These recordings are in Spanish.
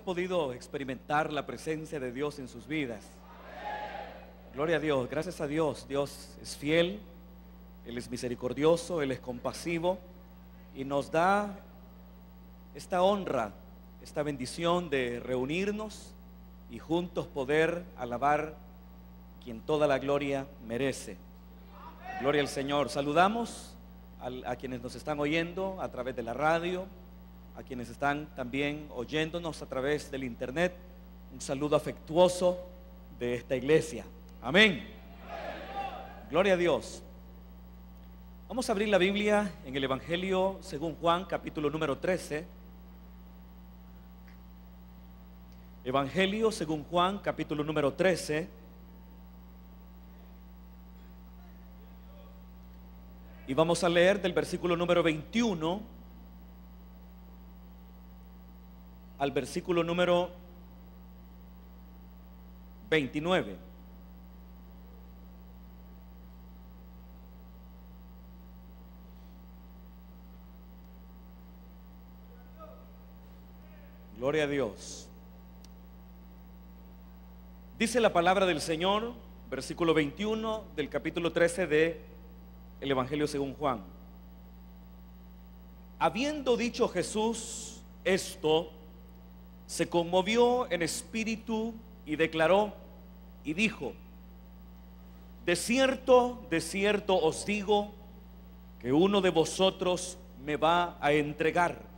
podido experimentar la presencia de Dios en sus vidas. Gloria a Dios, gracias a Dios. Dios es fiel, Él es misericordioso, Él es compasivo y nos da esta honra, esta bendición de reunirnos y juntos poder alabar quien toda la gloria merece. Gloria al Señor. Saludamos a quienes nos están oyendo a través de la radio, a quienes están también oyéndonos a través del internet. Un saludo afectuoso de esta iglesia. Amén. Gloria a Dios. Vamos a abrir la Biblia en el Evangelio según Juan, capítulo número 13. Evangelio según Juan, capítulo número 13. Y vamos a leer del versículo número 21 al versículo número 29. Gloria a Dios. Dice la palabra del Señor, versículo 21 del capítulo 13 de el Evangelio según Juan. Habiendo dicho Jesús esto, se conmovió en espíritu y declaró y dijo: de cierto os digo que uno de vosotros me va a entregar.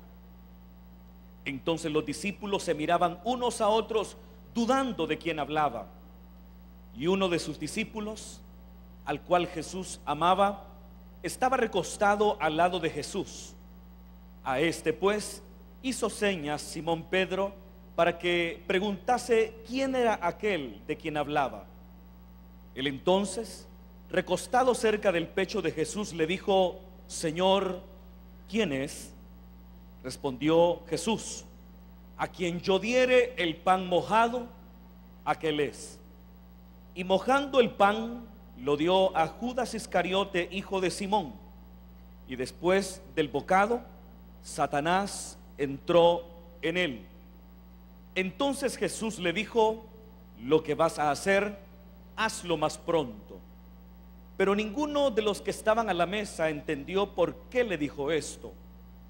Entonces los discípulos se miraban unos a otros, dudando de quién hablaba. Y uno de sus discípulos, al cual Jesús amaba, estaba recostado al lado de Jesús. A este pues hizo señas Simón Pedro para que preguntase quién era aquel de quien hablaba. Él entonces, recostado cerca del pecho de Jesús, le dijo: Señor, ¿quién es? Respondió Jesús: a quien yo diere el pan mojado, aquel es. Y mojando el pan, lo dio a Judas Iscariote, hijo de Simón. Y después del bocado, Satanás entró en él. Entonces Jesús le dijo: lo que vas a hacer, hazlo más pronto. Pero ninguno de los que estaban a la mesa entendió por qué le dijo esto,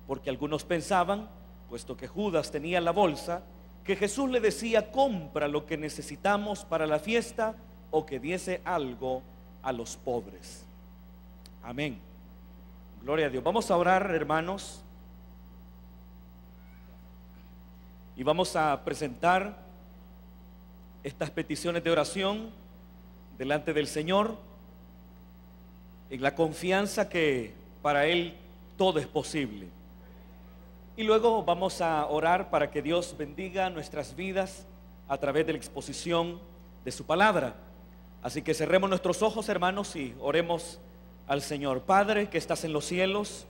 porque algunos pensaban, puesto que Judas tenía la bolsa, que Jesús le decía: compra lo que necesitamos para la fiesta, o que diese algo a los pobres. Amén. Gloria a Dios. Vamos a orar, hermanos, y vamos a presentar estas peticiones de oración delante del Señor, en la confianza que para Él todo es posible. Y luego vamos a orar para que Dios bendiga nuestras vidas a través de la exposición de su palabra. Así que cerremos nuestros ojos, hermanos, y oremos al Señor. Padre que estás en los cielos,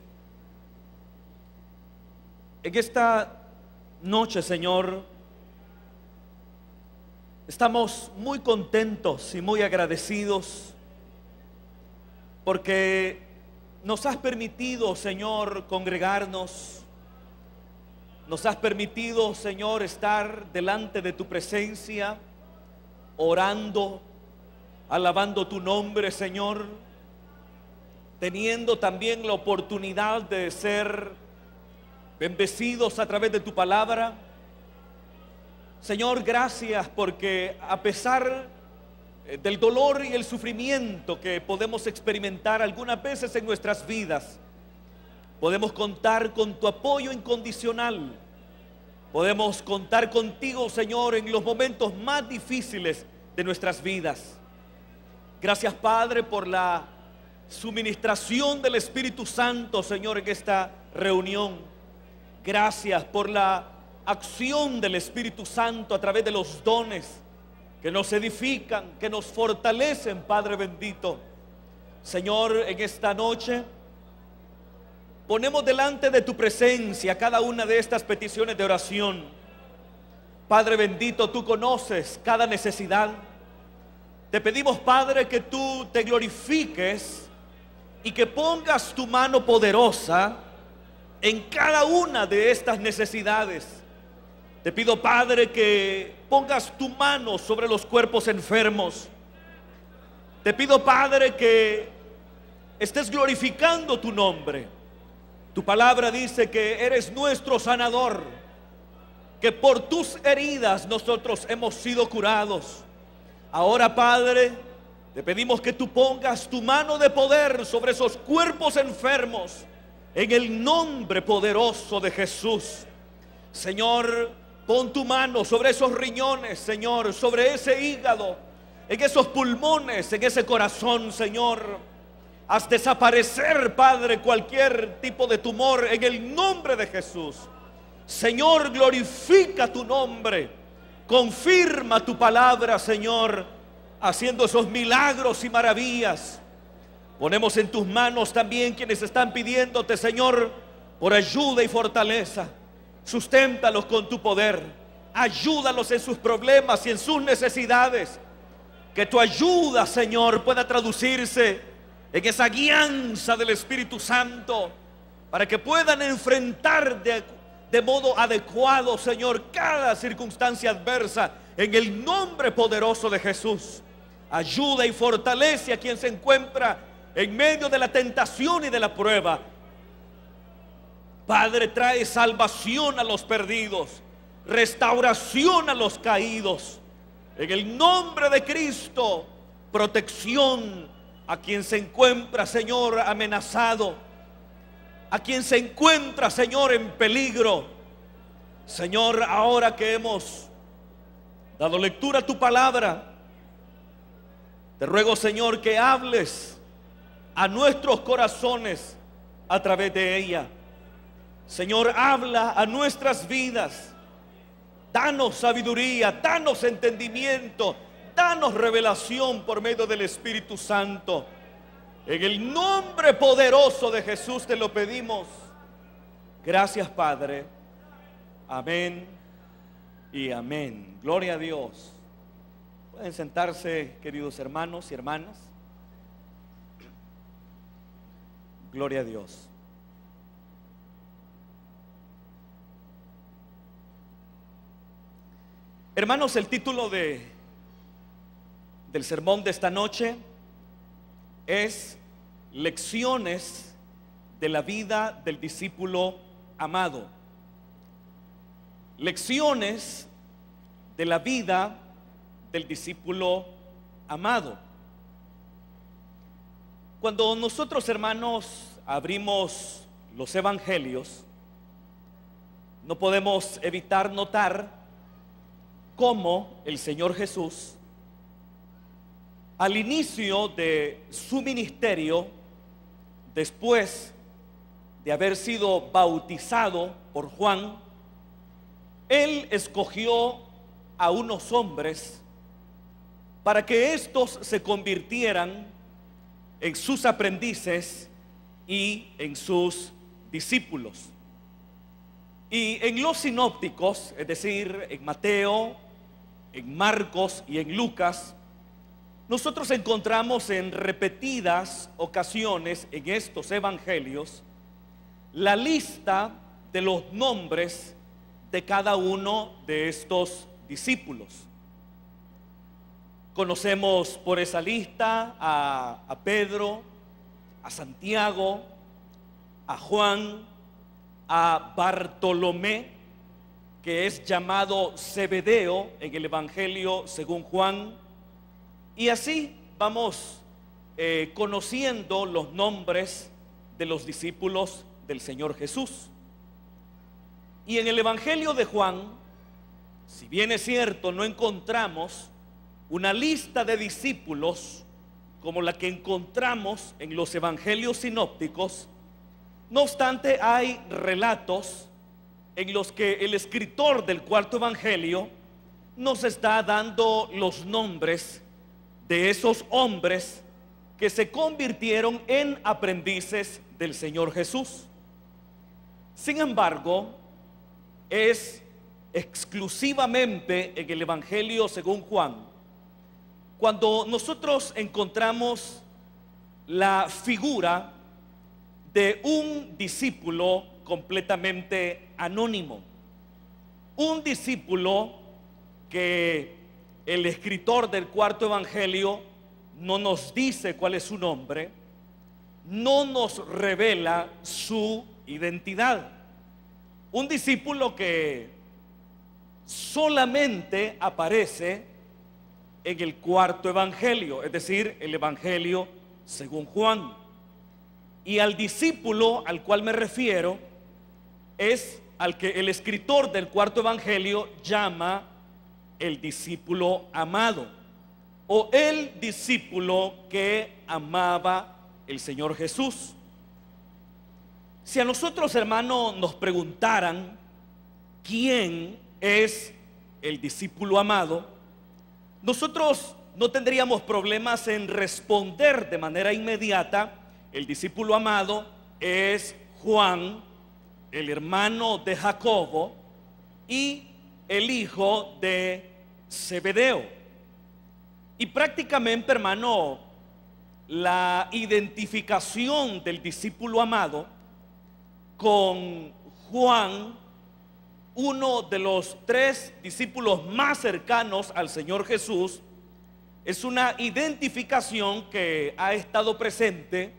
en esta noche, Señor, estamos muy contentos y muy agradecidos porque nos has permitido, Señor, congregarnos. Nos has permitido, Señor, estar delante de tu presencia, orando, alabando tu nombre, Señor, teniendo también la oportunidad de ser bendecidos a través de tu palabra. Señor, gracias porque a pesar del dolor y el sufrimiento que podemos experimentar algunas veces en nuestras vidas, podemos contar con tu apoyo incondicional. Podemos contar contigo, Señor, en los momentos más difíciles de nuestras vidas. Gracias, Padre, por la suministración del Espíritu Santo, Señor, en esta reunión. Gracias por la acción del Espíritu Santo a través de los dones que nos edifican, que nos fortalecen, Padre bendito. Señor, en esta noche ponemos delante de tu presencia cada una de estas peticiones de oración. Padre bendito, tú conoces cada necesidad. Te pedimos, Padre, que tú te glorifiques y que pongas tu mano poderosa en cada una de estas necesidades. Te pido, Padre, que pongas tu mano sobre los cuerpos enfermos. Te pido, Padre, que estés glorificando tu nombre. Tu palabra dice que eres nuestro sanador, que por tus heridas nosotros hemos sido curados. Ahora, Padre, te pedimos que tú pongas tu mano de poder sobre esos cuerpos enfermos, en el nombre poderoso de Jesús. Señor, pon tu mano sobre esos riñones, Señor, sobre ese hígado, en esos pulmones, en ese corazón, Señor. Haz desaparecer, Padre, cualquier tipo de tumor en el nombre de Jesús. Señor, glorifica tu nombre. Confirma tu palabra, Señor, haciendo esos milagros y maravillas. Ponemos en tus manos también quienes están pidiéndote, Señor, por ayuda y fortaleza. Susténtalos con tu poder. Ayúdalos en sus problemas y en sus necesidades. Que tu ayuda, Señor, pueda traducirse en esa guianza del Espíritu Santo, para que puedan enfrentar de modo adecuado, Señor, cada circunstancia adversa, en el nombre poderoso de Jesús. Ayuda y fortalece a quien se encuentra en medio de la tentación y de la prueba. Padre, trae salvación a los perdidos, restauración a los caídos. En el nombre de Cristo, protección a quien se encuentra, Señor, amenazado, a quien se encuentra, Señor, en peligro. Señor, ahora que hemos dado lectura a tu palabra, te ruego, Señor, que hables a nuestros corazones a través de ella. Señor, habla a nuestras vidas. Danos sabiduría, danos entendimiento, danos revelación por medio del Espíritu Santo. En el nombre poderoso de Jesús te lo pedimos. Gracias, Padre. Amén y amén. Gloria a Dios. Pueden sentarse, queridos hermanos y hermanas. Gloria a Dios. Hermanos, el título del sermón de esta noche es Lecciones de la vida del discípulo amado. Lecciones de la vida del discípulo amado. Cuando nosotros, hermanos, abrimos los evangelios, no podemos evitar notar cómo el Señor Jesús, al inicio de su ministerio, después de haber sido bautizado por Juan, Él escogió a unos hombres para que éstos se convirtieran en sus aprendices y en sus discípulos. Y en los sinópticos, es decir, en Mateo, en Marcos y en Lucas, nosotros encontramos en repetidas ocasiones en estos evangelios la lista de los nombres de cada uno de estos discípulos. Conocemos por esa lista a Pedro, a Santiago, a Juan, a Bartolomé, que es llamado Zebedeo en el Evangelio según Juan. Y así vamos conociendo los nombres de los discípulos del Señor Jesús. Y en el Evangelio de Juan, si bien es cierto, no encontramos una lista de discípulos como la que encontramos en los evangelios sinópticos, no obstante hay relatos en los que el escritor del cuarto evangelio nos está dando los nombres de esos hombres que se convirtieron en aprendices del Señor Jesús. Sin embargo, es exclusivamente en el Evangelio según Juan cuando nosotros encontramos la figura de un discípulo completamente anónimo. Un discípulo que el escritor del cuarto evangelio no nos dice cuál es su nombre, no nos revela su identidad. Un discípulo que solamente aparece en el cuarto evangelio, es decir, el evangelio según Juan. Y al discípulo al cual me refiero es al que el escritor del cuarto evangelio llama el discípulo amado, o el discípulo que amaba el Señor Jesús. Si a nosotros, hermanos, nos preguntaran quién es el discípulo amado, nosotros no tendríamos problemas en responder de manera inmediata: el discípulo amado es Juan, el hermano de Jacobo y el hijo de Zebedeo. Y prácticamente, hermano, la identificación del discípulo amado con Juan, uno de los 3 discípulos más cercanos al Señor Jesús, es una identificación que ha estado presente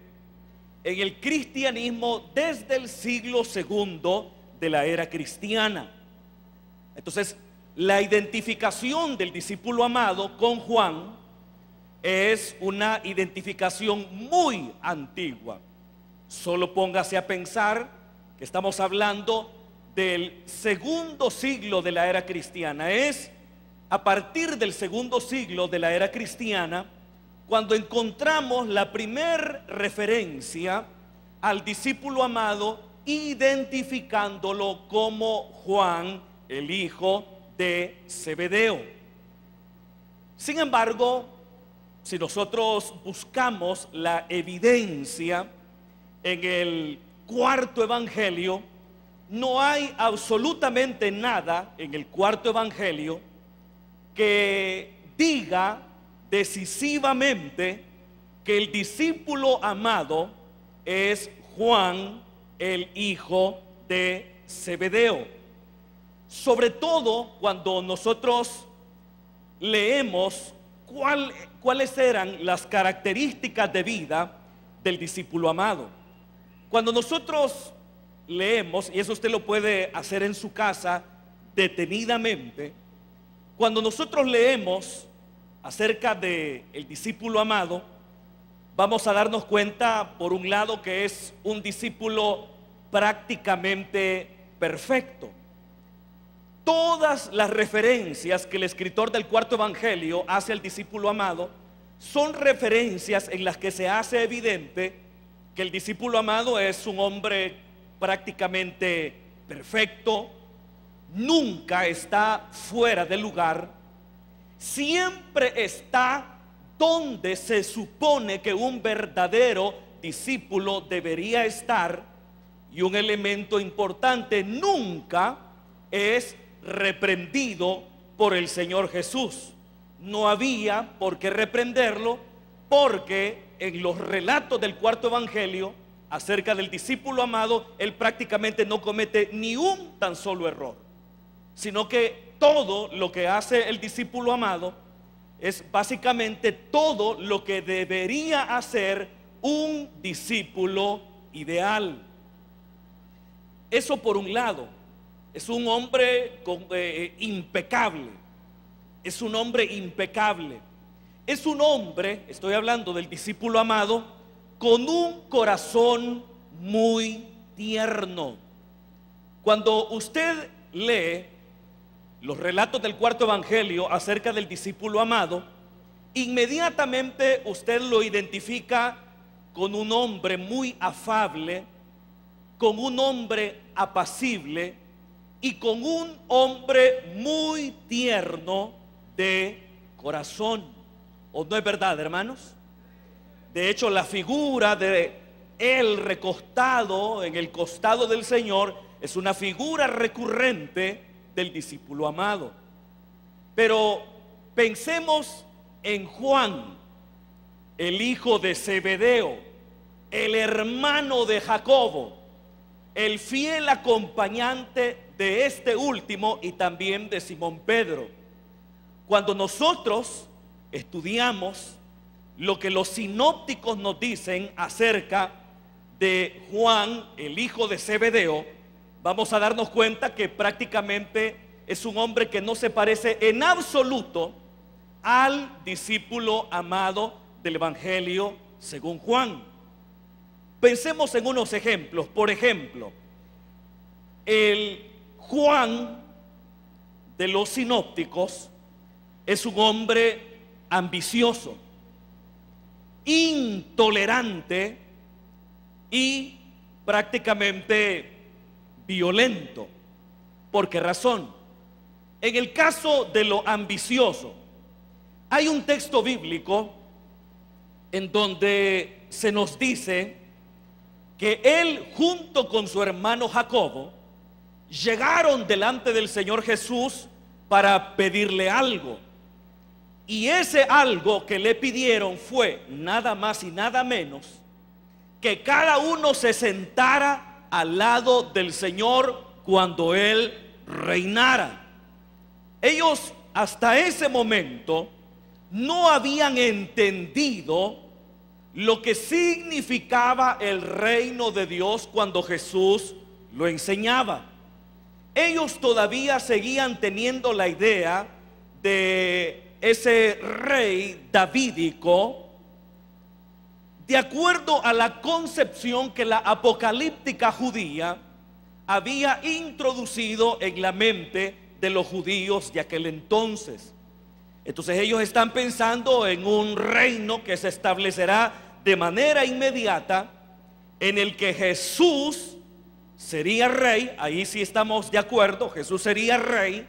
en el cristianismo desde el siglo II de la era cristiana. Entonces, la identificación del discípulo amado con Juan es una identificación muy antigua. Solo póngase a pensar que estamos hablando del segundo siglo de la era cristiana. Es a partir del segundo siglo de la era cristiana cuando encontramos la primer referencia al discípulo amado, identificándolo como Juan, el hijo de Zebedeo. Sin embargo, si nosotros buscamos la evidencia en el cuarto evangelio, no hay absolutamente nada en el cuarto evangelio que diga decisivamente que el discípulo amado es Juan, el hijo de Zebedeo. Sobre todo cuando nosotros leemos cuáles eran las características de vida del discípulo amado. Cuando nosotros leemos, y eso usted lo puede hacer en su casa detenidamente, cuando nosotros leemos acerca del discípulo amado, vamos a darnos cuenta, por un lado, que es un discípulo prácticamente perfecto. Todas las referencias que el escritor del cuarto evangelio hace al discípulo amado son referencias en las que se hace evidente que el discípulo amado es un hombre prácticamente perfecto, nunca está fuera de lugar, siempre está donde se supone que un verdadero discípulo debería estar, y un elemento importante: nunca es reprendido por el Señor Jesús. No había por qué reprenderlo, porque en los relatos del cuarto evangelio acerca del discípulo amado, él prácticamente no comete ni un tan solo error, sino que todo lo que hace el discípulo amado es básicamente todo lo que debería hacer un discípulo ideal. Eso por un lado. Es un hombre impecable. Es un hombre impecable. Es un hombre, estoy hablando del discípulo amado, con un corazón muy tierno. Cuando usted lee los relatos del cuarto evangelio acerca del discípulo amado, inmediatamente usted lo identifica con un hombre muy afable, con un hombre apacible y con un hombre muy tierno de corazón. ¿O no es verdad, hermanos? De hecho, la figura de él recostado en el costado del Señor es una figura recurrente del discípulo amado. Pero pensemos en Juan, el hijo de Zebedeo, el hermano de Jacobo, el fiel acompañante de este último y también de Simón Pedro. Cuando nosotros estudiamos lo que los sinópticos nos dicen acerca de Juan, el hijo de Zebedeo, vamos a darnos cuenta que prácticamente es un hombre que no se parece en absoluto al discípulo amado del Evangelio según Juan. Pensemos en unos ejemplos. Por ejemplo, el Juan de los sinópticos es un hombre ambicioso, intolerante y prácticamente violento. ¿Por qué razón? En el caso de lo ambicioso, hay un texto bíblico en donde se nos dice que él junto con su hermano Jacobo llegaron delante del Señor Jesús para pedirle algo. Y ese algo que le pidieron fue nada más y nada menos que cada uno se sentara al lado del Señor cuando Él reinara. Ellos hasta ese momento no habían entendido lo que significaba el reino de Dios cuando Jesús lo enseñaba. Ellos todavía seguían teniendo la idea de ese rey davídico de acuerdo a la concepción que la apocalíptica judía había introducido en la mente de los judíos de aquel entonces. Entonces ellos están pensando en un reino que se establecerá de manera inmediata, en el que Jesús sería rey. Ahí sí estamos de acuerdo, Jesús sería rey,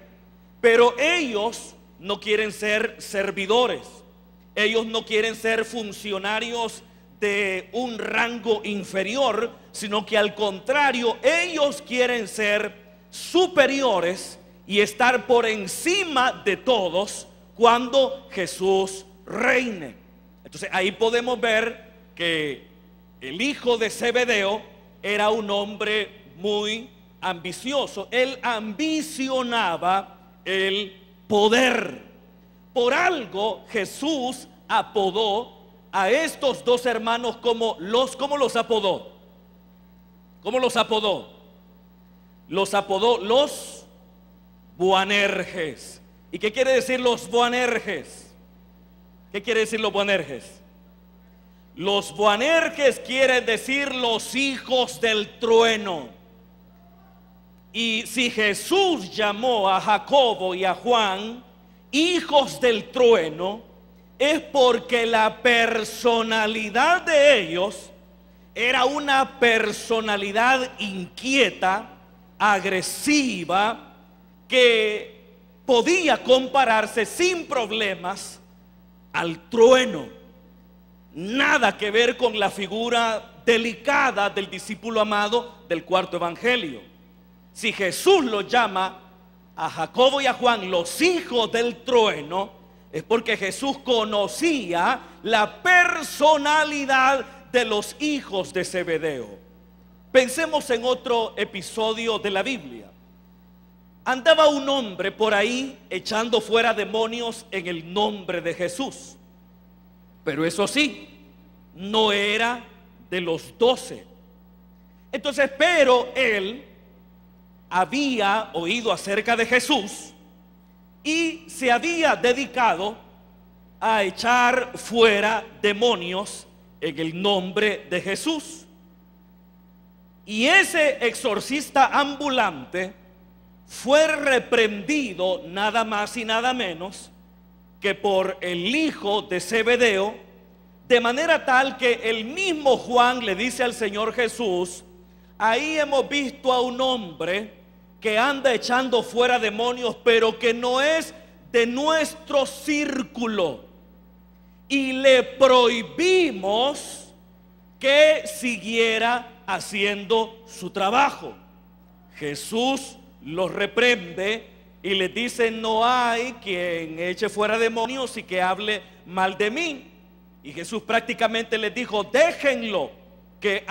pero ellos no quieren ser servidores, ellos no quieren ser funcionarios de un rango inferior, sino que al contrario, ellos quieren ser superiores y estar por encima de todos cuando Jesús reine. Entonces ahí podemos ver que el hijo de Zebedeo era un hombre muy ambicioso. Él ambicionaba el poder. Por algo Jesús apodó a estos dos hermanos ¿cómo los apodó? ¿Cómo los apodó? Los apodó los Boanerges. ¿Y qué quiere decir los Boanerges? ¿Qué quiere decir los Boanerges? Los Boanerges quieren decir los hijos del trueno. Y si Jesús llamó a Jacobo y a Juan hijos del trueno, es porque la personalidad de ellos era una personalidad inquieta, agresiva, que podía compararse sin problemas al trueno. Nada que ver con la figura delicada del discípulo amado del cuarto evangelio. Si Jesús lo llama a Jacobo y a Juan los hijos del trueno, es porque Jesús conocía la personalidad de los hijos de Zebedeo. Pensemos en otro episodio de la Biblia. Andaba un hombre por ahí echando fuera demonios en el nombre de Jesús. Pero eso sí, no era de los 12. Entonces, pero él había oído acerca de Jesús y se había dedicado a echar fuera demonios en el nombre de Jesús. Y ese exorcista ambulante fue reprendido nada más y nada menos que por el hijo de Zebedeo, de manera tal que el mismo Juan le dice al Señor Jesús: ahí hemos visto a un hombre que anda echando fuera demonios, pero que no es de nuestro círculo, y le prohibimos que siguiera haciendo su trabajo. Jesús los reprende y les dice: no hay quien eche fuera demonios y que hable mal de mí. Y Jesús prácticamente les dijo: déjenlo, que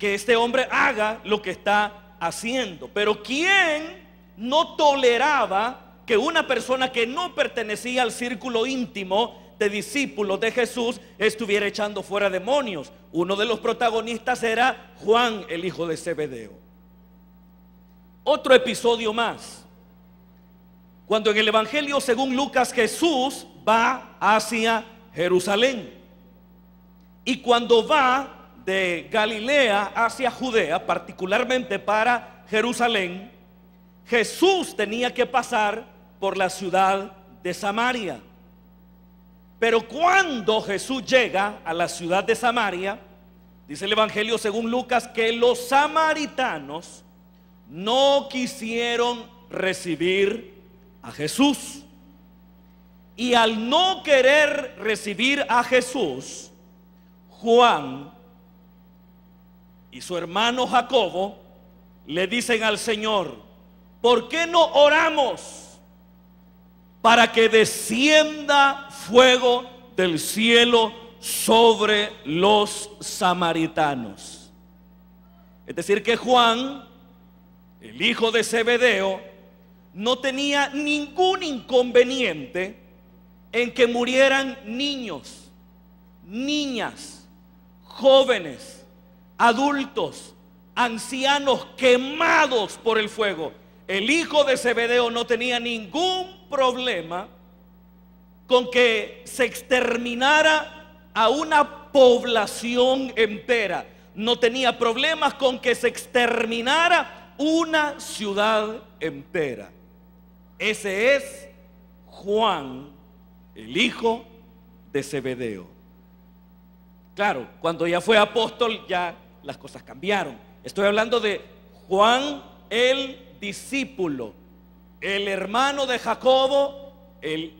este hombre haga lo que está haciendo. Pero ¿quién no toleraba que una persona que no pertenecía al círculo íntimo de discípulos de Jesús estuviera echando fuera demonios? Uno de los protagonistas era Juan, el hijo de Zebedeo. Otro episodio más, cuando en el Evangelio según Lucas Jesús va hacia Jerusalén, y cuando va de Galilea hacia Judea, particularmente para Jerusalén, Jesús tenía que pasar por la ciudad de Samaria. Pero cuando Jesús llega a la ciudad de Samaria, dice el Evangelio según Lucas que los samaritanos no quisieron recibir a Jesús. Y al no querer recibir a Jesús, Juan y su hermano Jacobo le dicen al Señor: ¿por qué no oramos para que descienda fuego del cielo sobre los samaritanos? Es decir, que Juan, el hijo de Zebedeo, no tenía ningún inconveniente en que murieran niños, niñas, jóvenes, adultos, ancianos quemados por el fuego. El hijo de Zebedeo no tenía ningún problema con que se exterminara a una población entera. No tenía problemas con que se exterminara una ciudad entera. Ese es Juan, el hijo de Zebedeo. Claro, cuando ya fue apóstol ya las cosas cambiaron. Estoy hablando de Juan el discípulo, el hermano de Jacobo, el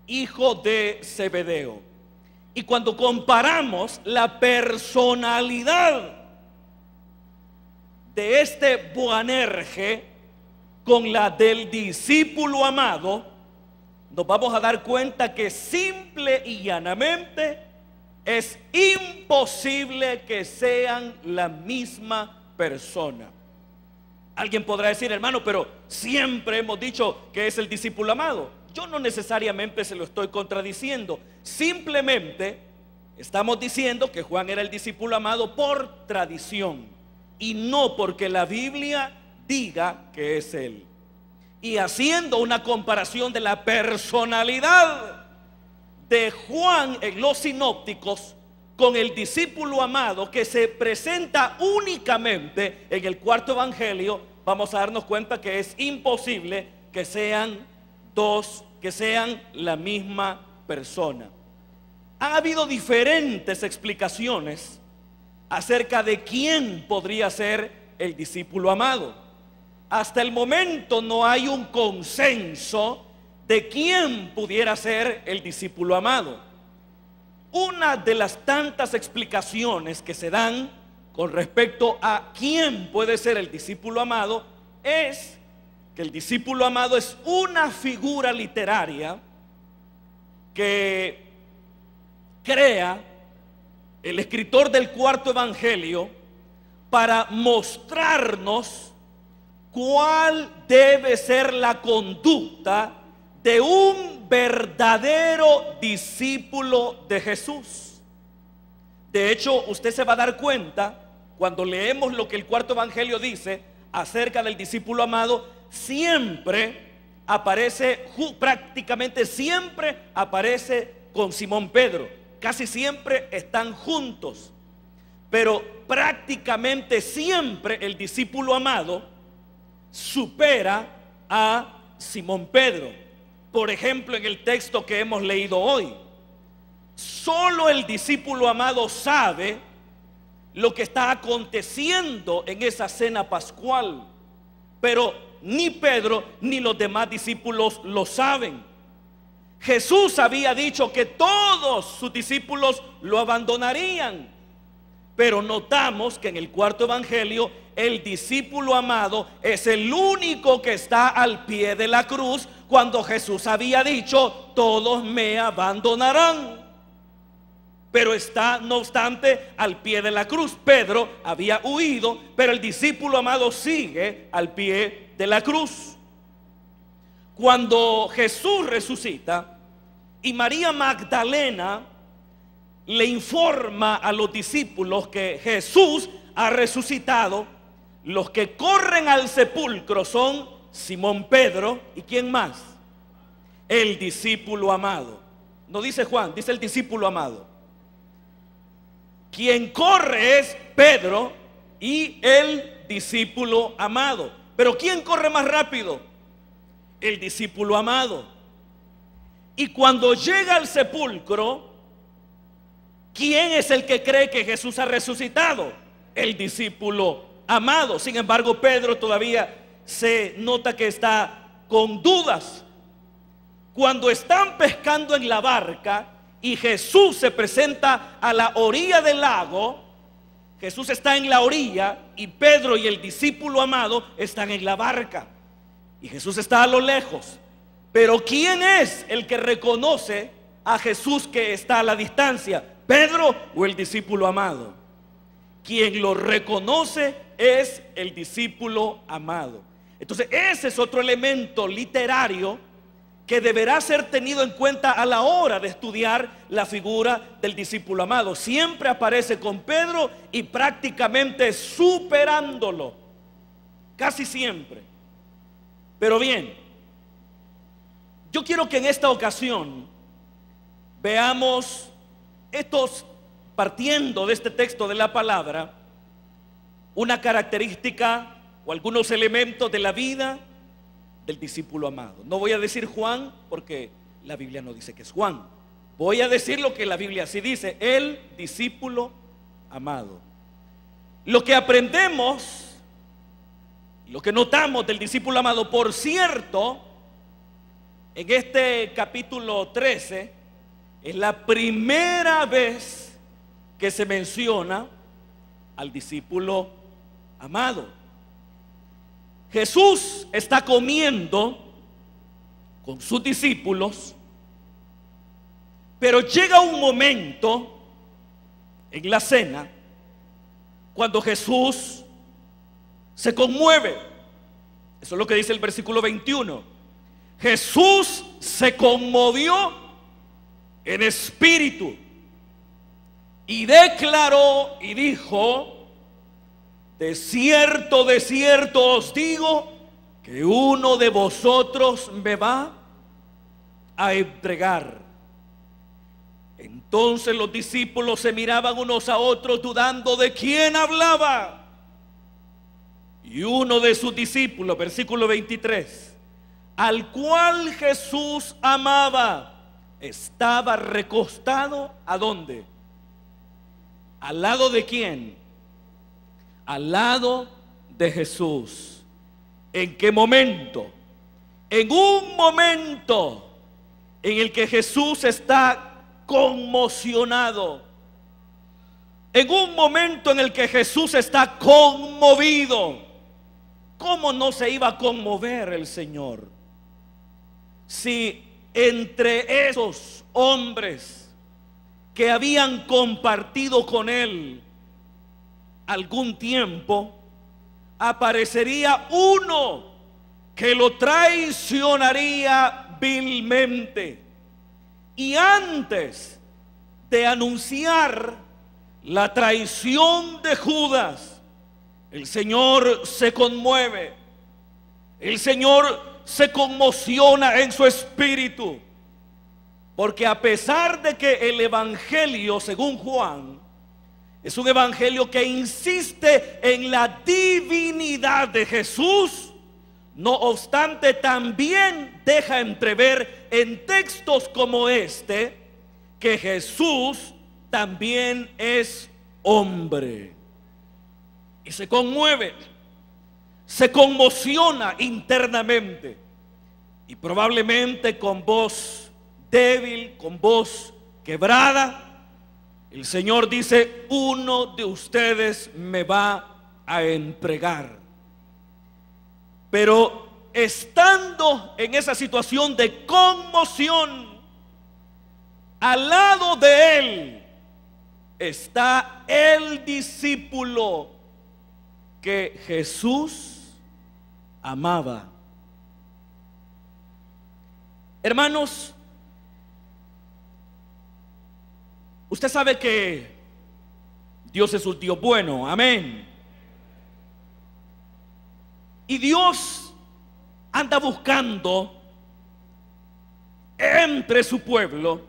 hijo de Zebedeo. Y cuando comparamos la personalidad de este Boanerges con la del discípulo amado, nos vamos a dar cuenta que simple y llanamente es imposible que sean la misma persona. Alguien podrá decir: hermano, pero siempre hemos dicho que es el discípulo amado. Yo no necesariamente se lo estoy contradiciendo. Simplemente estamos diciendo que Juan era el discípulo amado por tradición y no porque la Biblia diga que es él. Y haciendo una comparación de la personalidad de Juan en los sinópticos con el discípulo amado que se presenta únicamente en el cuarto evangelio, vamos a darnos cuenta que es imposible que sean dos, que sean la misma persona. Ha habido diferentes explicaciones acerca de quién podría ser el discípulo amado. Hasta el momento no hay un consenso de quién pudiera ser el discípulo amado. Una de las tantas explicaciones que se dan con respecto a quién puede ser el discípulo amado es que el discípulo amado es una figura literaria que crea el escritor del cuarto evangelio para mostrarnos cuál debe ser la conducta de un verdadero discípulo de Jesús. De hecho, usted se va a dar cuenta cuando leemos lo que el cuarto evangelio dice acerca del discípulo amado. Siempre aparece, prácticamente siempre aparece con Simón Pedro. Casi siempre están juntos, pero prácticamente siempre el discípulo amado supera a Simón Pedro. Por ejemplo, en el texto que hemos leído hoy, solo el discípulo amado sabe lo que está aconteciendo en esa cena pascual, pero ni Pedro ni los demás discípulos lo saben. Jesús había dicho que todos sus discípulos lo abandonarían, pero notamos que en el cuarto evangelio el discípulo amado es el único que está al pie de la cruz cuando Jesús había dicho: todos me abandonarán. pero está no obstante al pie de la cruz. Pedro había huido, pero el discípulo amado sigue al pie de la cruz. Cuando Jesús resucita y María Magdalena le informa a los discípulos que Jesús ha resucitado, los que corren al sepulcro son Simón Pedro y ¿quién más? El discípulo amado. No dice Juan, dice el discípulo amado. Quien corre es Pedro y el discípulo amado. Pero ¿quién corre más rápido? El discípulo amado. Y cuando llega al sepulcro, ¿quién es el que cree que Jesús ha resucitado? El discípulo amado. Sin embargo, Pedro todavía se nota que está con dudas. Cuando están pescando en la barca y Jesús se presenta a la orilla del lago, Jesús está en la orilla y Pedro y el discípulo amado están en la barca. Y Jesús está a lo lejos. Pero ¿quién es el que reconoce a Jesús que está a la distancia? ¿Pedro o el discípulo amado? Quien lo reconoce es el discípulo amado. Entonces ese es otro elemento literario que deberá ser tenido en cuenta a la hora de estudiar la figura del discípulo amado. Siempre aparece con Pedro y prácticamente superándolo, casi siempre. Pero bien, yo quiero que en esta ocasión veamos partiendo de este texto de la palabra, una característica o algunos elementos de la vida del discípulo amado. No voy a decir Juan porque la Biblia no dice que es Juan. Voy a decir lo que la Biblia sí dice: el discípulo amado. Lo que aprendemos, lo que notamos del discípulo amado, por cierto, en este capítulo 13 es la primera vez que se menciona al discípulo amado. Jesús está comiendo con sus discípulos, pero llega un momento en la cena cuando Jesús se conmueve. Eso es lo que dice el versículo 21. Jesús se conmovió en espíritu y declaró y dijo: de cierto os digo que uno de vosotros me va a entregar. Entonces los discípulos se miraban unos a otros dudando de quién hablaba. Y uno de sus discípulos, versículo 23, al cual Jesús amaba, estaba recostado ¿a dónde? ¿Al lado de quién? Al lado de Jesús. ¿En qué momento? En un momento en el que Jesús está conmocionado, en un momento en el que Jesús está conmovido. ¿Cómo no se iba a conmover el Señor si entre esos hombres que habían compartido con Él algún tiempo aparecería uno que lo traicionaría vilmente? Y antes de anunciar la traición de Judas, el Señor se conmueve, el Señor se conmociona en su espíritu, porque a pesar de que el evangelio, según Juan, es un evangelio que insiste en la divinidad de Jesús, no obstante también deja entrever en textos como este que Jesús también es hombre. Y se conmueve, se conmociona internamente, y probablemente con voz débil, con voz quebrada, el Señor dice: uno de ustedes me va a entregar. Pero estando en esa situación de conmoción, al lado de él está el discípulo que Jesús amaba. Hermanos, usted sabe que Dios es un Dios bueno, amén. Y Dios anda buscando entre su pueblo,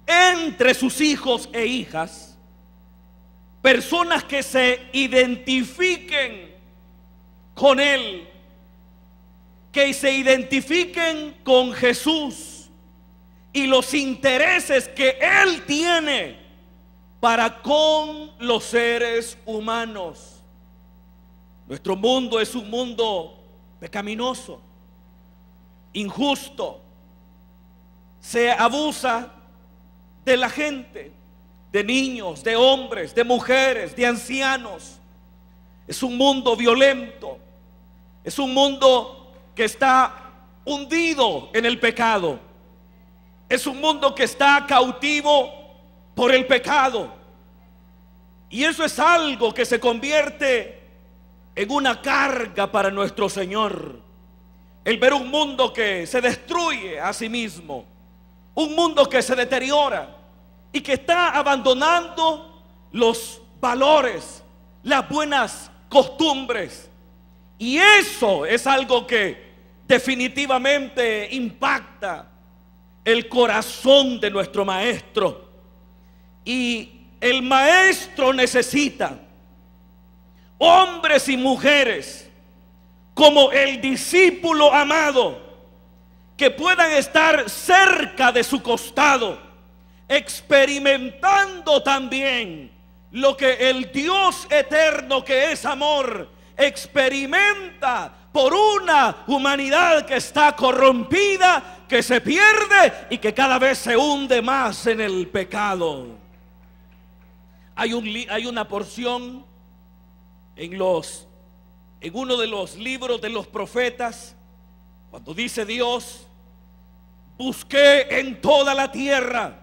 entre sus hijos e hijas, personas que se identifiquen con Él, que se identifiquen con Jesús y los intereses que Él tiene para con los seres humanos. Nuestro mundo es un mundo pecaminoso, injusto. Se abusa de la gente, de niños, de hombres, de mujeres, de ancianos. Es un mundo violento. Es un mundo que está hundido en el pecado. Es un mundo que está cautivo por el pecado. Y eso es algo que se convierte en una carga para nuestro Señor. El ver un mundo que se destruye a sí mismo, un mundo que se deteriora y que está abandonando los valores, las buenas costumbres. Y eso es algo que definitivamente impacta el corazón de nuestro maestro. Y el maestro necesita hombres y mujeres como el discípulo amado, que puedan estar cerca de su costado, experimentando también lo que el Dios eterno, que es amor, experimenta por una humanidad que está corrompida, que se pierde y que cada vez se hunde más en el pecado. Hay una porción en uno de los libros de los profetas, cuando dice Dios: busqué en toda la tierra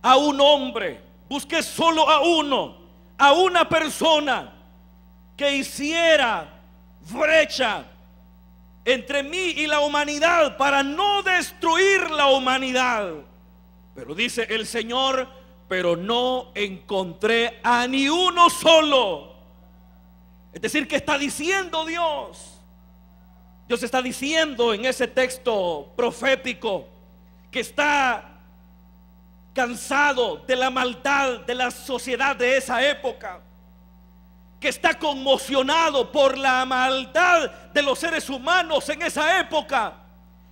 a un hombre, busqué solo a uno, a una persona que hiciera brecha entre mí y la humanidad para no destruir la humanidad. Pero dice el Señor: pero no encontré a ni uno solo. Es decir, que está diciendo Dios. Dios está diciendo en ese texto profético que está cansado de la maldad de la sociedad de esa época, que está conmocionado por la maldad de los seres humanos en esa época.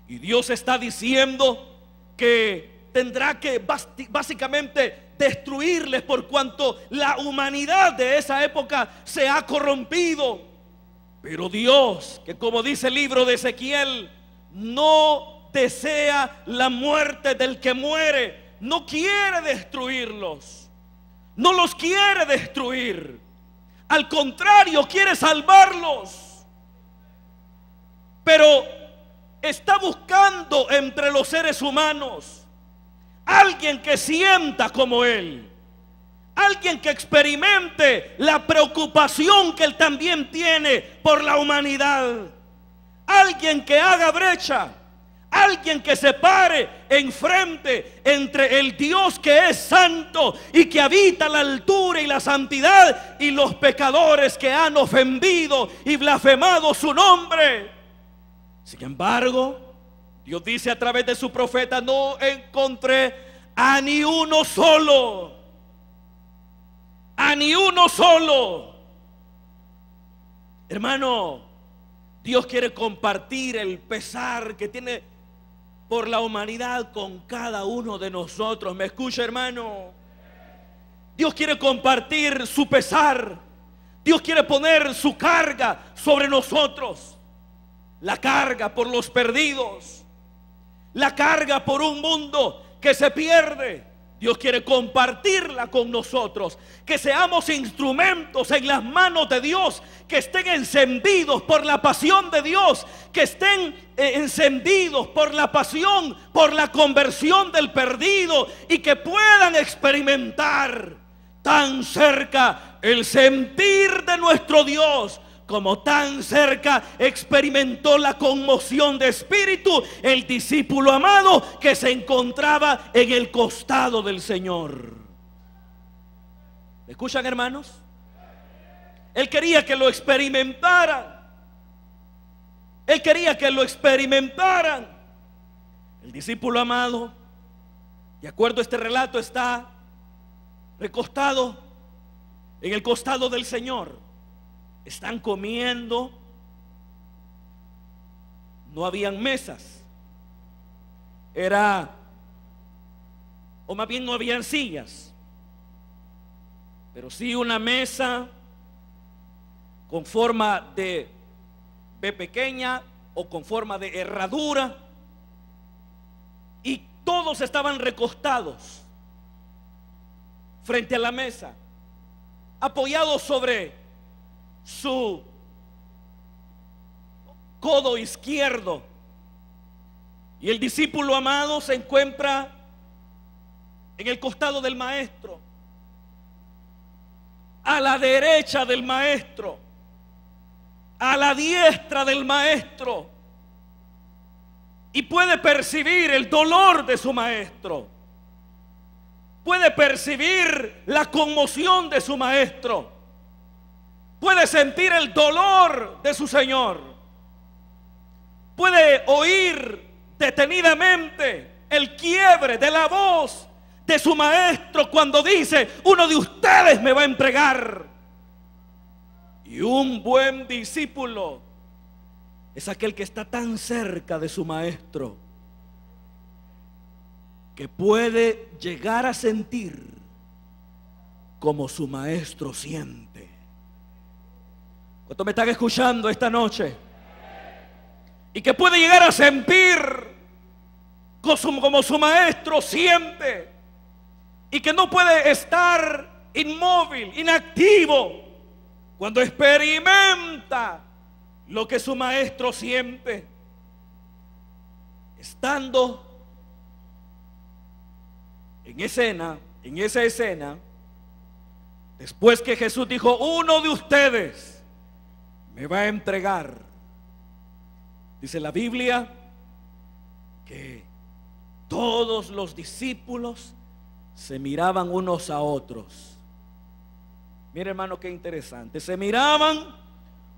Y Dios está diciendo que tendrá que básicamente destruirles, por cuanto la humanidad de esa época se ha corrompido. Pero Dios, que como dice el libro de Ezequiel, no desea la muerte del que muere, no quiere destruirlos, no los quiere destruir, al contrario, quiere salvarlos. Pero está buscando entre los seres humanos alguien que sienta como Él, alguien que experimente la preocupación que Él también tiene por la humanidad, alguien que haga brecha, alguien que se pare enfrente entre el Dios que es santo y que habita la altura y la santidad, y los pecadores que han ofendido y blasfemado su nombre. Sin embargo, Dios dice a través de su profeta: no encontré a ni uno solo, a ni uno solo. Hermano, Dios quiere compartir el pesar que tiene por la humanidad con cada uno de nosotros. ¿Me escucha, hermano? Dios quiere compartir su pesar. Dios quiere poner su carga sobre nosotros. La carga por los perdidos, la carga por un mundo que se pierde. Dios quiere compartirla con nosotros, que seamos instrumentos en las manos de Dios, que estén encendidos por la pasión de Dios, que estén encendidos por la pasión, por la conversión del perdido, y que puedan experimentar tan cerca el sentir de nuestro Dios, como tan cerca experimentó la conmoción de espíritu el discípulo amado que se encontraba en el costado del Señor. ¿Me escuchan, hermanos? Él quería que lo experimentaran. Él quería que lo experimentaran. El discípulo amado, de acuerdo a este relato, está recostado en el costado del Señor. Están comiendo. No habían mesas. O más bien no habían sillas, pero sí una mesa con forma de B pequeña o con forma de herradura, y todos estaban recostados frente a la mesa, apoyados sobre su codo izquierdo. Y el discípulo amado se encuentra en el costado del maestro, a la derecha del maestro, a la diestra del maestro, y puede percibir el dolor de su maestro, puede percibir la conmoción de su maestro, puede sentir el dolor de su Señor, puede oír detenidamente el quiebre de la voz de su maestro cuando dice: uno de ustedes me va a entregar. Y un buen discípulo es aquel que está tan cerca de su maestro que puede llegar a sentir como su maestro siente. ¿Cuántos me están escuchando esta noche? Y que puede llegar a sentir como su maestro siente, y que no puede estar inmóvil, inactivo, cuando experimenta lo que su maestro siente. Estando en esa escena, después que Jesús dijo: uno de ustedes me va a entregar, dice la Biblia que todos los discípulos se miraban unos a otros. Mire, hermano, qué interesante. Se miraban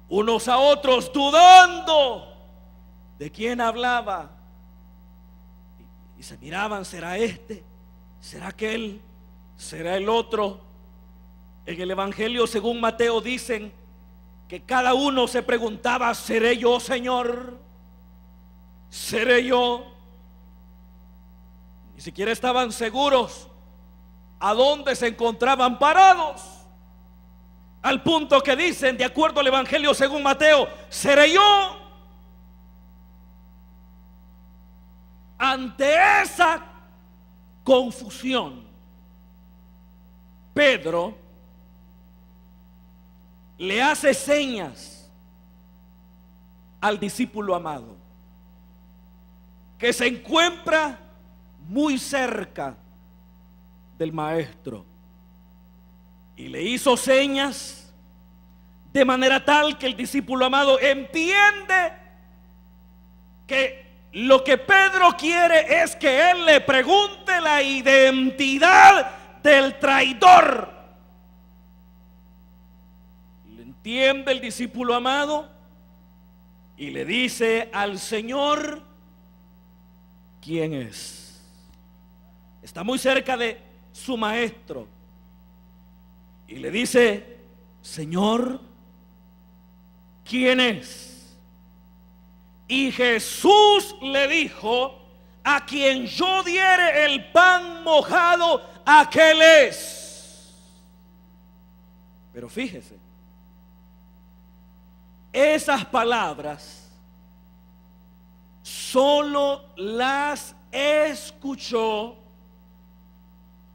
unos a otros dudando de quién hablaba. Y se miraban: ¿será este? ¿Será aquel? ¿Será el otro? En el Evangelio según Mateo dicen que cada uno se preguntaba: ¿seré yo, Señor? ¿Seré yo? Ni siquiera estaban seguros a dónde se encontraban parados, al punto que dicen, de acuerdo al Evangelio según Mateo: ¿seré yo? Ante esa confusión, Pedro le hace señas al discípulo amado, que se encuentra muy cerca del maestro, y le hizo señas de manera tal que el discípulo amado entiende que lo que Pedro quiere es que él le pregunte la identidad del traidor. Lo entiende el discípulo amado y le dice al Señor quién es. Está muy cerca de su maestro y le dice: Señor, ¿quién es? Y Jesús le dijo: a quien yo diere el pan mojado, aquel es. Pero fíjese, esas palabras solo las escuchó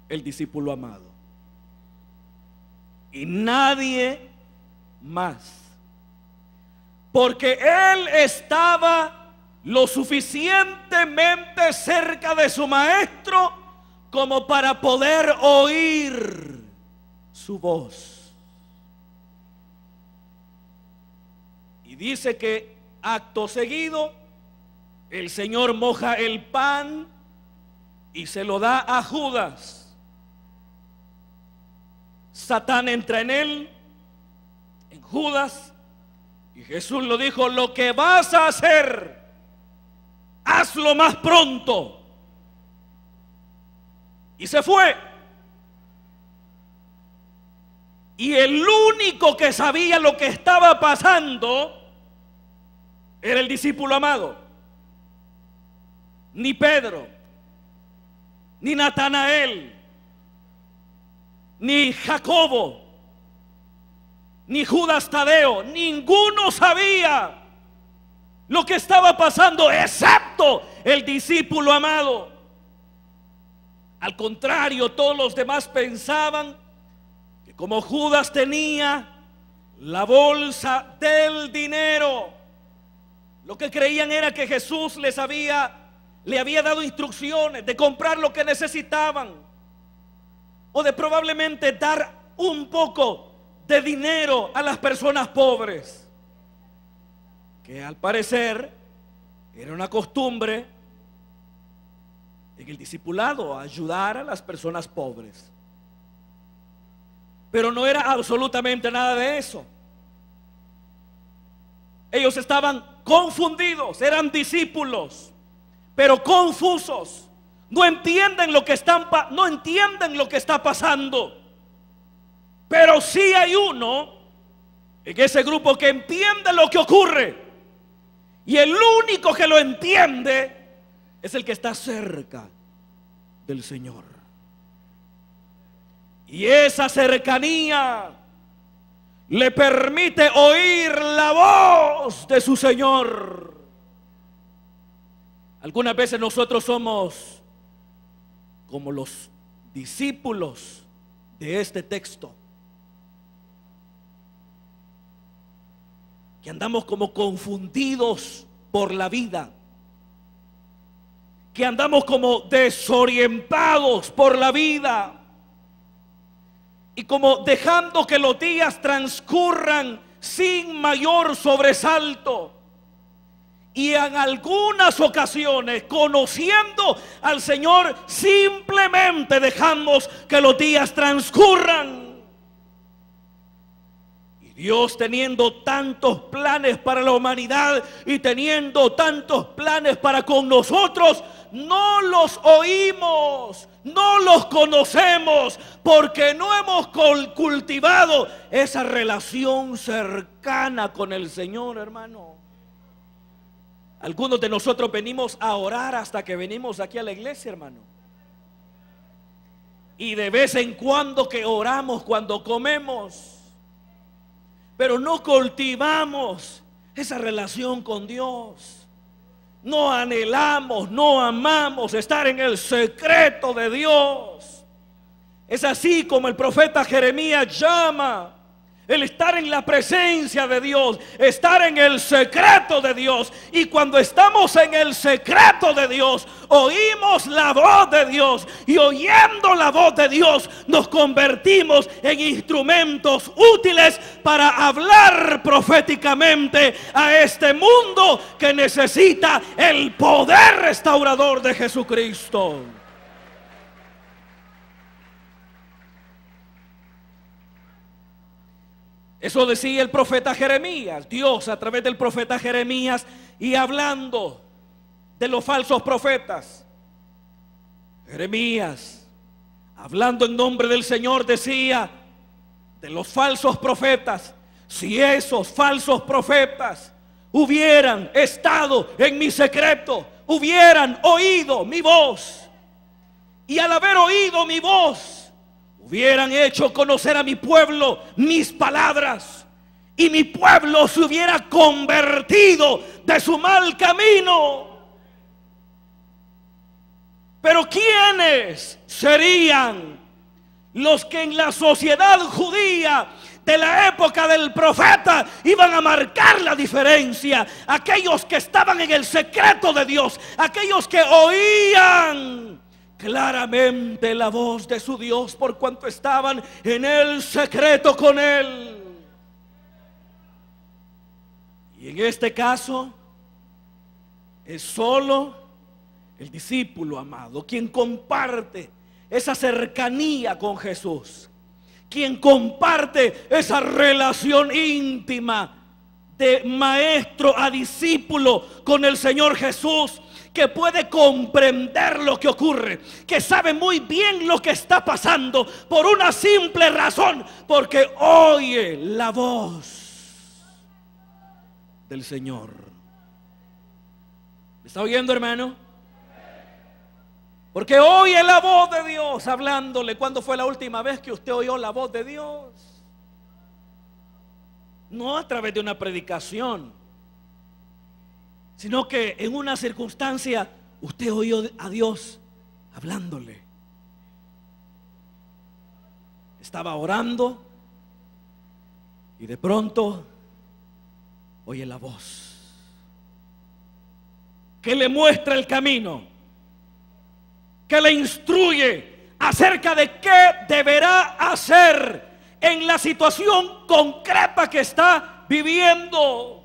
el discípulo amado. Y nadie más. Porque él estaba lo suficientemente cerca de su maestro como para poder oír su voz. Y dice que acto seguido el Señor moja el pan y se lo da a Judas. Satán entra en él, en Judas, y Jesús lo dijo: lo que vas a hacer, hazlo más pronto. Y se fue. Y el único que sabía lo que estaba pasando era el discípulo amado. Ni Pedro, ni Natanael, ni Jacobo, ni Judas Tadeo, ninguno sabía lo que estaba pasando excepto el discípulo amado. Al contrario, todos los demás pensaban que como Judas tenía la bolsa del dinero, lo que creían era que Jesús le había dado instrucciones de comprar lo que necesitaban, o de probablemente dar un poco de dinero a las personas pobres, que al parecer era una costumbre en el discipulado, ayudar a las personas pobres. Pero no era absolutamente nada de eso. Ellos estaban confundidos, eran discípulos, pero confusos. No entienden lo que está pasando. Pero sí hay uno en ese grupo que entiende lo que ocurre. Y el único que lo entiende es el que está cerca del Señor. Y esa cercanía le permite oír la voz de su Señor. Algunas veces nosotros somos como los discípulos de este texto, que andamos como confundidos por la vida, que andamos como desorientados por la vida, y como dejando que los días transcurran sin mayor sobresalto. Y en algunas ocasiones, conociendo al Señor, simplemente dejamos que los días transcurran. Y Dios, teniendo tantos planes para la humanidad y teniendo tantos planes para con nosotros, no los oímos, no los conocemos, porque no hemos cultivado esa relación cercana con el Señor, hermano. Algunos de nosotros venimos a orar hasta que venimos aquí a la iglesia, hermano. Y de vez en cuando que oramos cuando comemos, pero no cultivamos esa relación con Dios. No anhelamos, no amamos estar en el secreto de Dios. Es así como el profeta Jeremías llama el estar en la presencia de Dios, estar en el secreto de Dios. Y cuando estamos en el secreto de Dios, oímos la voz de Dios, y oyendo la voz de Dios nos convertimos en instrumentos útiles para hablar proféticamente a este mundo que necesita el poder restaurador de Jesucristo. Eso decía el profeta Jeremías, Dios a través del profeta Jeremías, y hablando de los falsos profetas. Jeremías, hablando en nombre del Señor, decía de los falsos profetas: si esos falsos profetas hubieran estado en mi secreto, hubieran oído mi voz, y al haber oído mi voz, hubieran hecho conocer a mi pueblo mis palabras, y mi pueblo se hubiera convertido de su mal camino. Pero ¿quiénes serían los que en la sociedad judía de la época del profeta iban a marcar la diferencia, aquellos que estaban en el secreto de Dios, aquellos que oían claramente la voz de su Dios por cuanto estaban en el secreto con Él. Y en este caso es solo el discípulo amado quien comparte esa cercanía con Jesús, quien comparte esa relación íntima de maestro a discípulo con el Señor Jesús, que puede comprender lo que ocurre, que sabe muy bien lo que está pasando por una simple razón, porque oye la voz del Señor. ¿Me está oyendo, hermano? Porque oye la voz de Dios hablándole. ¿Cuándo fue la última vez que usted oyó la voz de Dios? No a través de una predicación, sino que en una circunstancia usted oyó a Dios hablándole. Estaba orando y de pronto oye la voz que le muestra el camino, que le instruye acerca de qué deberá hacer en la situación concreta que está viviendo.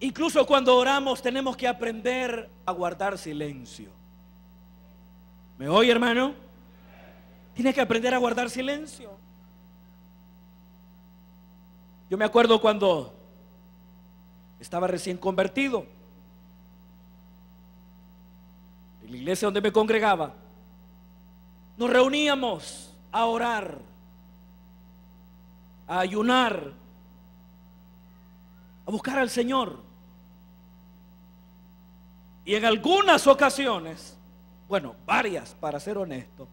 Incluso cuando oramos tenemos que aprender a guardar silencio. ¿Me oye, hermano? Tiene que aprender a guardar silencio. Yo me acuerdo cuando estaba recién convertido, en la iglesia donde me congregaba, nos reuníamos a orar, a ayunar, a buscar al Señor. Y en algunas ocasiones, bueno, varias para ser honesto,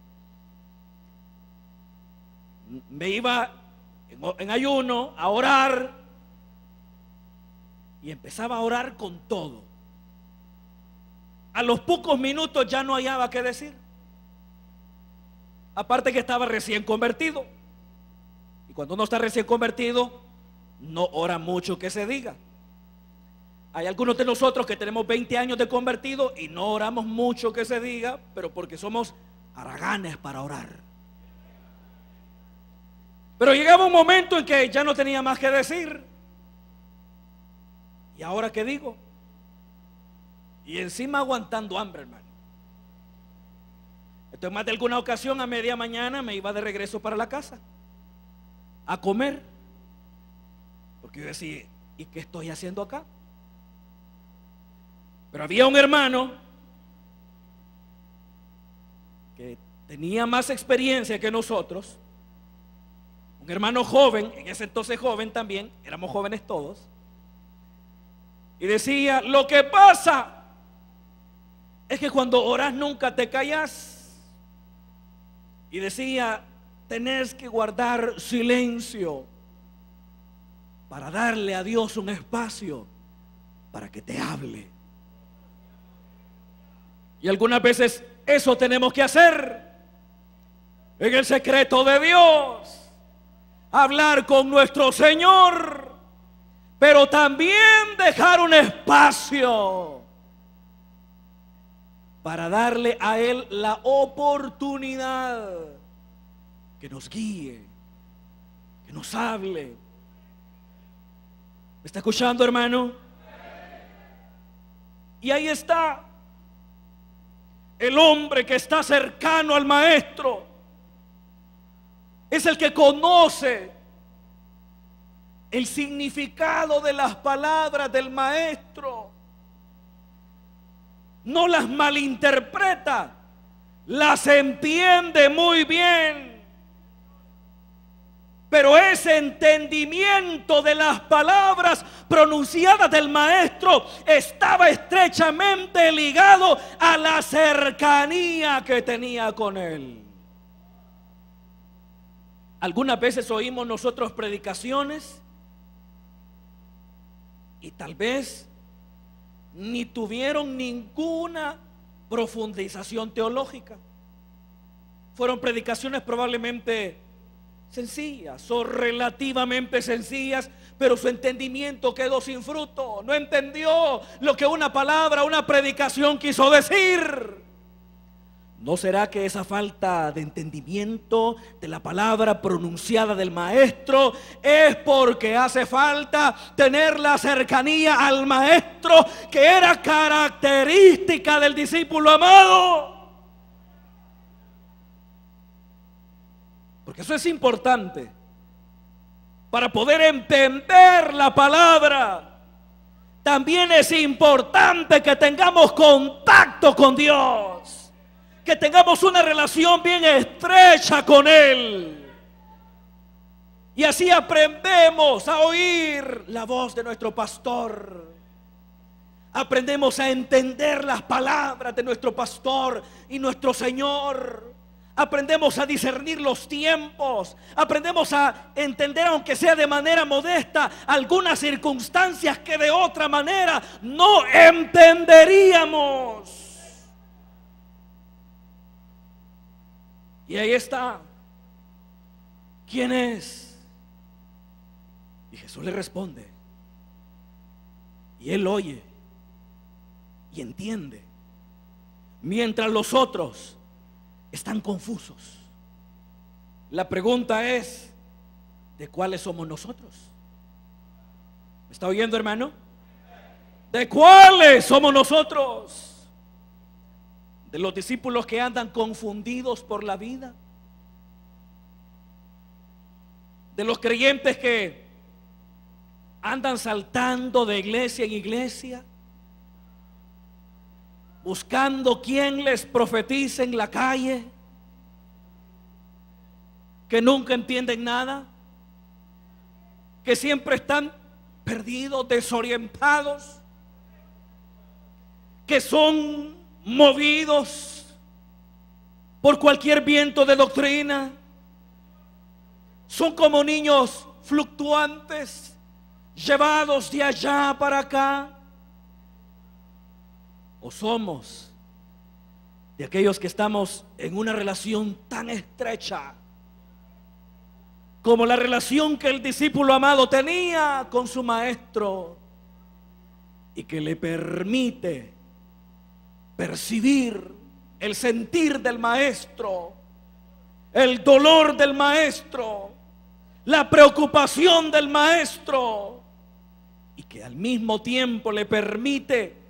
me iba en ayuno a orar y empezaba a orar con todo. A los pocos minutos ya no hallaba qué decir. Aparte que estaba recién convertido. Y cuando uno está recién convertido, no ora mucho que se diga. Hay algunos de nosotros que tenemos 20 años de convertido y no oramos mucho que se diga, pero porque somos haraganes para orar. Pero llegaba un momento en que ya no tenía más que decir. ¿Y ahora qué digo? Y encima aguantando hambre, hermano. Entonces, más de alguna ocasión a media mañana me iba de regreso para la casa a comer, porque yo decía, ¿y qué estoy haciendo acá? Pero había un hermano que tenía más experiencia que nosotros, un hermano joven, en ese entonces joven también, éramos jóvenes todos, y decía, lo que pasa es que cuando oras nunca te callas. Y decía, tenés que guardar silencio para darle a Dios un espacio para que te hable. Y algunas veces eso tenemos que hacer en el secreto de Dios, hablar con nuestro Señor, pero también dejar un espacio para darle a Él la oportunidad que nos guíe, que nos hable. ¿Me está escuchando, hermano? Y ahí está el hombre que está cercano al maestro. Es el que conoce el significado de las palabras del maestro. No las malinterpreta, las entiende muy bien. Pero ese entendimiento de las palabras pronunciadas del maestro estaba estrechamente ligado a la cercanía que tenía con él. Algunas veces oímos nosotros predicaciones y tal vez ni tuvieron ninguna profundización teológica. fueron predicaciones probablemente sencillas o relativamente sencillas, pero su entendimiento quedó sin fruto. No entendió lo que una palabra, una predicación quiso decir. ¿No será que esa falta de entendimiento de la palabra pronunciada del maestro es porque hace falta tener la cercanía al maestro, que era característica del discípulo amado? Porque eso es importante para poder entender la palabra. También es importante que tengamos contacto con Dios, que tengamos una relación bien estrecha con Él. Y así aprendemos a oír la voz de nuestro pastor. Aprendemos a entender las palabras de nuestro pastor y nuestro Señor. Aprendemos a discernir los tiempos. Aprendemos a entender, aunque sea de manera modesta, algunas circunstancias que de otra manera no entenderíamos. Y ahí está. ¿Quién es? Y Jesús le responde. Y él oye y entiende, mientras los otros están confusos. La pregunta es: ¿de cuáles somos nosotros? ¿Me está oyendo, hermano? ¿De cuáles somos nosotros? ¿De los discípulos que andan confundidos por la vida? ¿De los creyentes que andan saltando de iglesia en iglesia, buscando quien les profetice en la calle, que nunca entienden nada, que siempre están perdidos, desorientados, que son movidos por cualquier viento de doctrina? Son como niños fluctuantes, llevados de allá para acá. ¿O somos de aquellos que estamos en una relación tan estrecha como la relación que el discípulo amado tenía con su maestro, y que le permite percibir el sentir del maestro, el dolor del maestro, la preocupación del maestro, y que al mismo tiempo le permite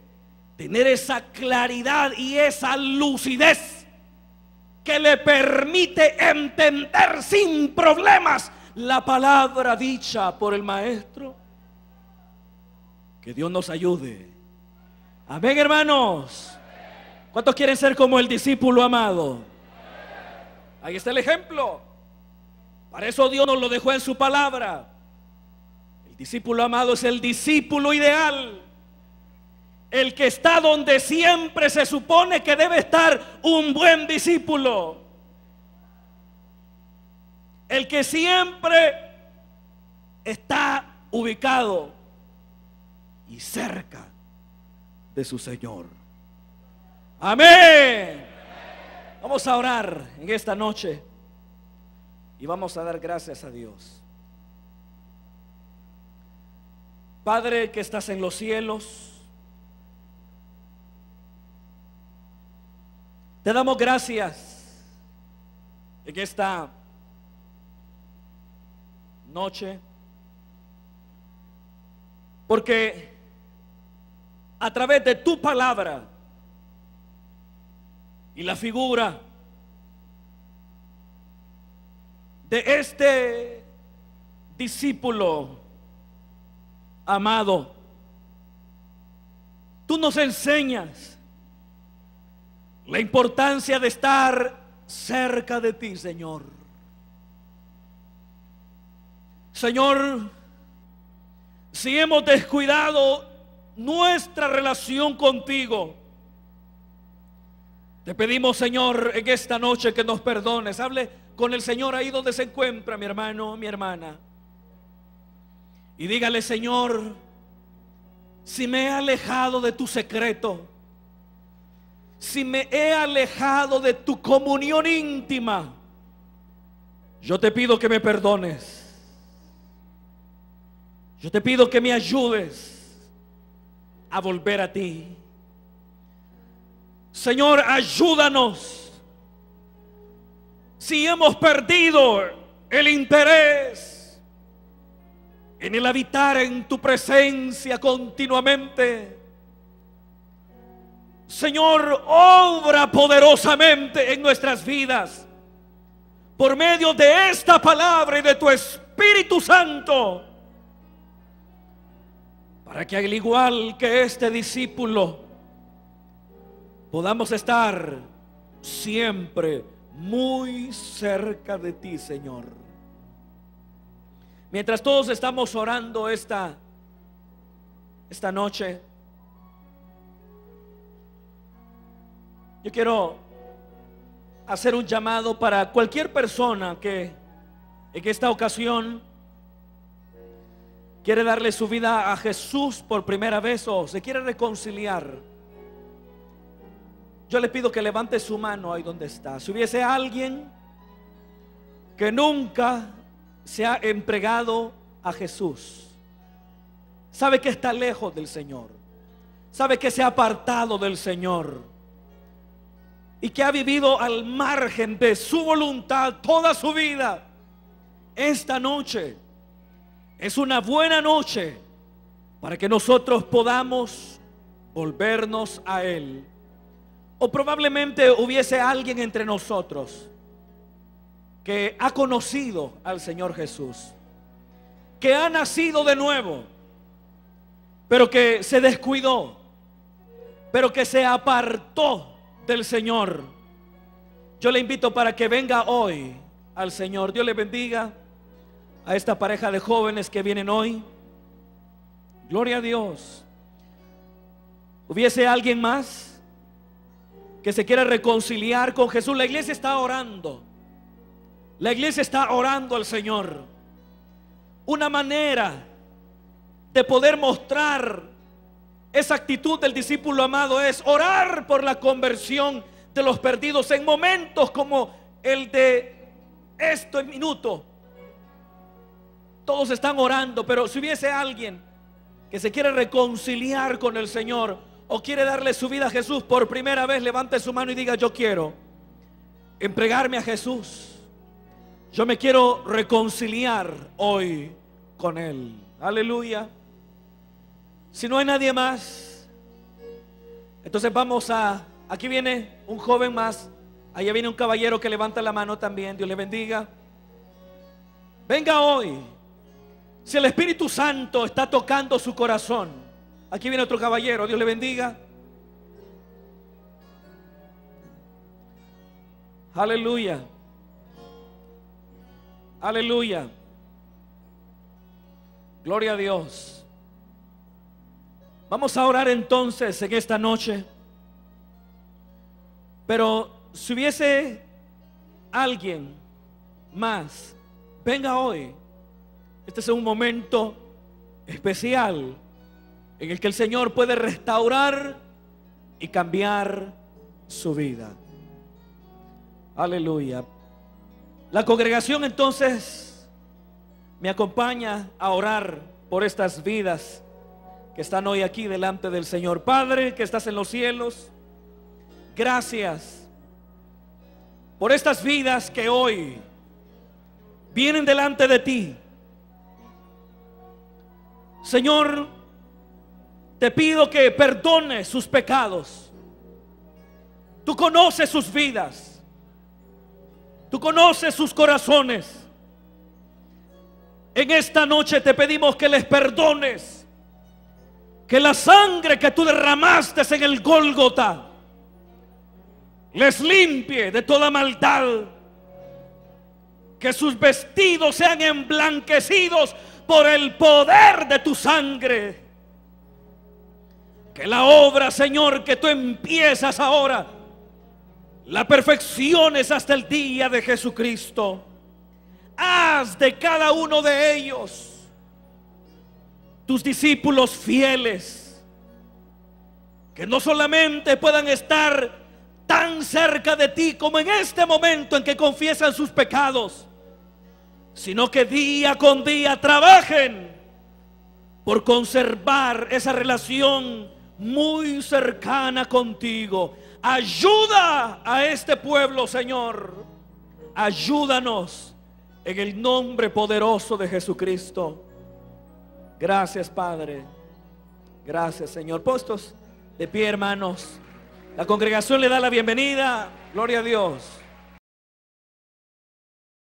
tener esa claridad y esa lucidez que le permite entender sin problemas la palabra dicha por el maestro? Que Dios nos ayude. Amén, hermanos. ¿Cuántos quieren ser como el discípulo amado? Ahí está el ejemplo. Para eso Dios nos lo dejó en su palabra. El discípulo amado es el discípulo ideal, el que está donde siempre se supone que debe estar un buen discípulo, el que siempre está ubicado y cerca de su Señor. Amén. Vamos a orar en esta noche y vamos a dar gracias a Dios. Padre que estás en los cielos, te damos gracias en esta noche, porque a través de tu palabra y la figura de este discípulo amado, tú nos enseñas la importancia de estar cerca de ti, Señor. Señor, si hemos descuidado nuestra relación contigo, te pedimos, Señor, en esta noche que nos perdones. Hable con el Señor ahí donde se encuentra, mi hermano, mi hermana, y dígale: Señor, si me he alejado de tu secreto, si me he alejado de tu comunión íntima, yo te pido que me perdones. Yo te pido que me ayudes a volver a ti. Señor, ayúdanos. Si hemos perdido el interés en el habitar en tu presencia continuamente, Señor, obra poderosamente en nuestras vidas por medio de esta palabra y de tu Espíritu Santo, para que al igual que este discípulo podamos estar siempre muy cerca de ti, Señor. Mientras todos estamos orando esta noche, yo quiero hacer un llamado para cualquier persona que en esta ocasión quiere darle su vida a Jesús por primera vez o se quiere reconciliar. Yo le pido que levante su mano ahí donde está. Si hubiese alguien que nunca se ha entregado a Jesús, sabe que está lejos del Señor, sabe que se ha apartado del Señor y que ha vivido al margen de su voluntad toda su vida, esta noche es una buena noche para que nosotros podamos volvernos a Él. O probablemente hubiese alguien entre nosotros que ha conocido al Señor Jesús, que ha nacido de nuevo, pero que se descuidó, pero que se apartó del Señor. Yo le invito para que venga hoy al Señor. Dios le bendiga a esta pareja de jóvenes que vienen hoy. Gloria a Dios. ¿Hubiese alguien más que se quiera reconciliar con Jesús? La iglesia está orando. La iglesia está orando al Señor. Una manera de poder mostrar esa actitud del discípulo amado es orar por la conversión de los perdidos en momentos como el de este minuto. Todos están orando, pero si hubiese alguien que se quiere reconciliar con el Señor o quiere darle su vida a Jesús por primera vez, levante su mano y diga: yo quiero entregarme a Jesús. Yo me quiero reconciliar hoy con Él. Aleluya. Si no hay nadie más, entonces vamos a... Aquí viene un joven más. Allá viene un caballero que levanta la mano también. Dios le bendiga. Venga hoy. Si el Espíritu Santo está tocando su corazón. Aquí viene otro caballero. Dios le bendiga. Aleluya. Aleluya. Gloria a Dios. Vamos a orar entonces en esta noche. Pero si hubiese alguien más, venga hoy. Este es un momento especial en el que el Señor puede restaurar y cambiar su vida. Aleluya. La congregación entonces me acompaña a orar por estas vidas que están hoy aquí delante del Señor. Padre que estás en los cielos, gracias por estas vidas que hoy vienen delante de ti. Señor, te pido que perdones sus pecados. Tú conoces sus vidas, tú conoces sus corazones. En esta noche te pedimos que les perdones, que la sangre que tú derramaste en el Gólgota les limpie de toda maldad, que sus vestidos sean emblanquecidos por el poder de tu sangre, que la obra, Señor, que tú empiezas ahora, la perfecciones hasta el día de Jesucristo. Haz de cada uno de ellos tus discípulos fieles, que no solamente puedan estar tan cerca de ti como en este momento en que confiesan sus pecados, sino que día con día trabajen por conservar esa relación muy cercana contigo. Ayuda a este pueblo, Señor. Ayúdanos en el nombre poderoso de Jesucristo. Gracias, Padre. Gracias, Señor. Puestos de pie, hermanos. La congregación le da la bienvenida. Gloria a Dios.